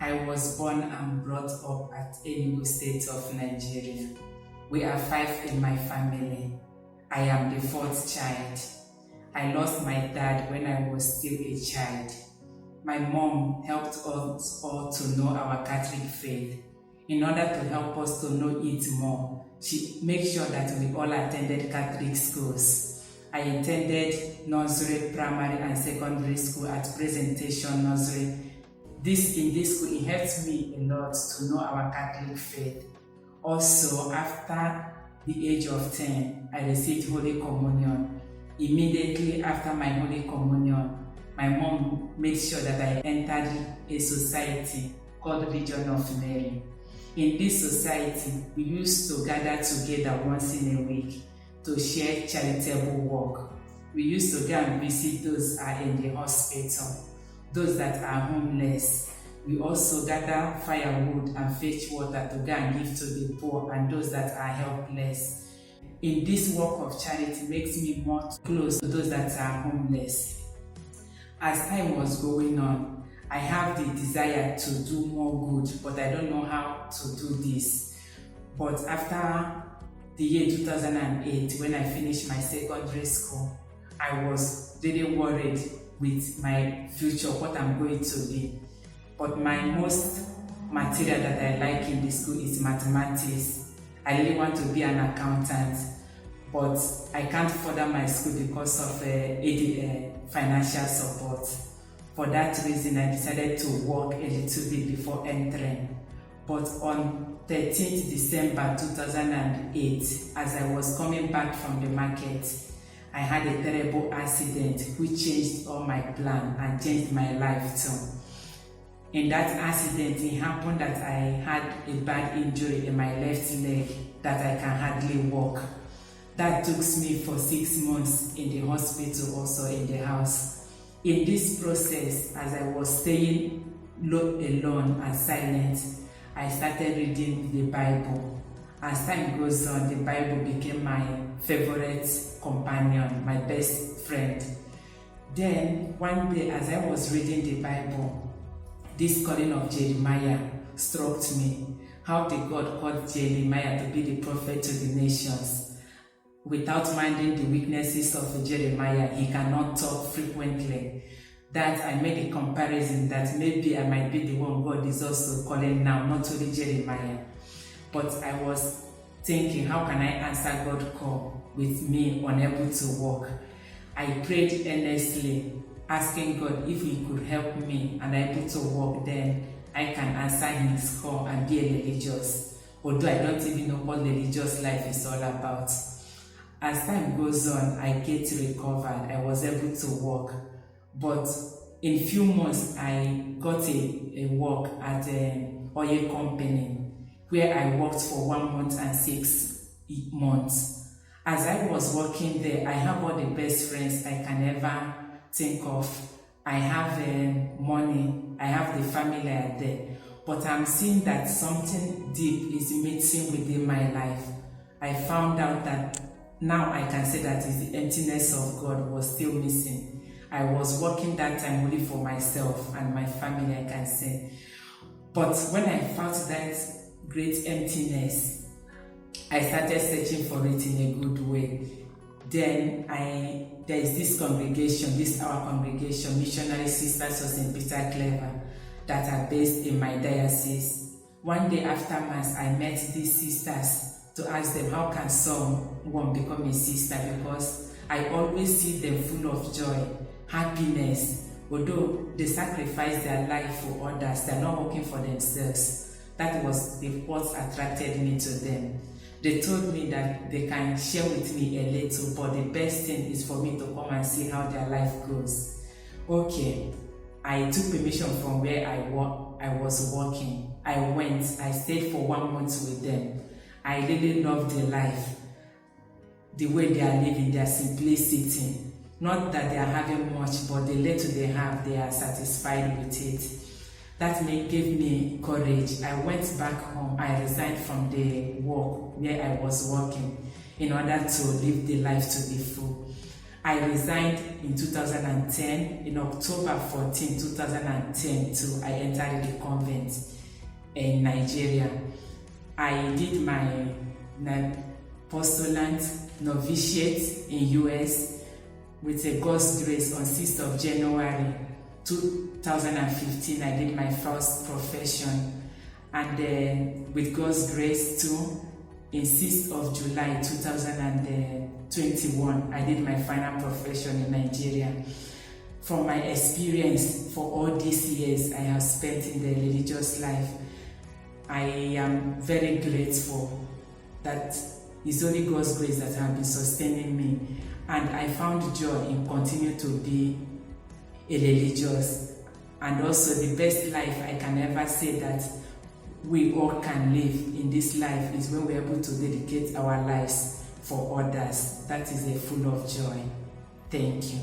I was born and brought up at Enugu State of Nigeria. We are 5 in my family. I am the 4th child. I lost my dad when I was still a child. My mom helped us all to know our Catholic faith. In order to help us to know it more, she made sure that we all attended Catholic schools. I attended nursery, primary and secondary school at Presentation Nursery. In this school, it helped me a lot to know our Catholic faith. Also, after the age of 10, I received Holy Communion. Immediately after my Holy Communion, my mom made sure that I entered a society called Region of Mary. In this society, we used to gather together once in a week to share charitable work. We used to go and visit those who are in the hospital, those that are homeless. We also gather firewood and fetch water to go and give to the poor and those that are helpless. In this work of charity makes me more close to those that are homeless. As time was going on, I have the desire to do more good, but I don't know how to do this. But after the year 2008, when I finished my secondary school, I was really worried with my future, what I'm going to be. But my most material that I like in the school is mathematics. I really want to be an accountant, but I can't further my school because of financial support. For that reason, I decided to work a little bit before entering. But on 13th December 2008, as I was coming back from the market, I had a terrible accident which changed all my plan and changed my life too. In that accident, it happened that I had a bad injury in my left leg that I can hardly walk. That took me for 6 months in the hospital, also in the house. In this process, as I was staying alone and silent, I started reading the Bible. As time goes on, the Bible became my favorite companion, my best friend. Then, one day, as I was reading the Bible, this calling of Jeremiah struck me. How did God call Jeremiah to be the prophet to the nations? Without minding the weaknesses of Jeremiah, he cannot talk frequently. That I made a comparison that maybe I might be the one God is also calling now, not only Jeremiah. But I was thinking, how can I answer God's call with me unable to walk? I prayed earnestly, asking God if He could help me and able to walk, then I can answer His call and be a religious. Although I don't even know what religious life is all about. As time goes on, I get recovered. I was able to walk. But in few months, I got a work at an oil company where I worked for 1 month and 6 months. As I was working there, I have all the best friends I can ever think of. I have money, I have the family there. But I'm seeing that something deep is missing within my life. I found out that now I can say that the emptiness of God was still missing. I was working that time only for myself and my family, I can say. But when I found that great emptiness, I started searching for it in a good way. Then there is this congregation, our congregation, Missionary Sisters of St. Peter Clever, that are based in my diocese. One day after Mass, I met these sisters to ask them, how can someone become a sister? Because I always see them full of joy, happiness. Although they sacrifice their life for others, they're not working for themselves. That was what attracted me to them. They told me that they can share with me a little, but the best thing is for me to come and see how their life goes. Okay, I took permission from where I was working. I went, I stayed for 1 month with them. I really loved their life, the way they are living, their simplicity. Not that they are having much, but the little they have, they are satisfied with it. That gave me courage. I went back home. I resigned from the work where I was working in order to live the life to the full. I resigned in 2010. In October 14, 2010, I entered the convent in Nigeria. I did my postulant novitiate in US with a God's grace on 6th of January 2015. I did my first profession, and with God's grace too, in 6th of July 2021, I did my final profession in Nigeria. From my experience for all these years I have spent in the religious life, I am very grateful that it's only God's grace that has been sustaining me, and I found joy in continuing to be a religious. And also the best life I can ever say that we all can live in this life is when we're able to dedicate our lives for others. That is a full of joy. Thank you.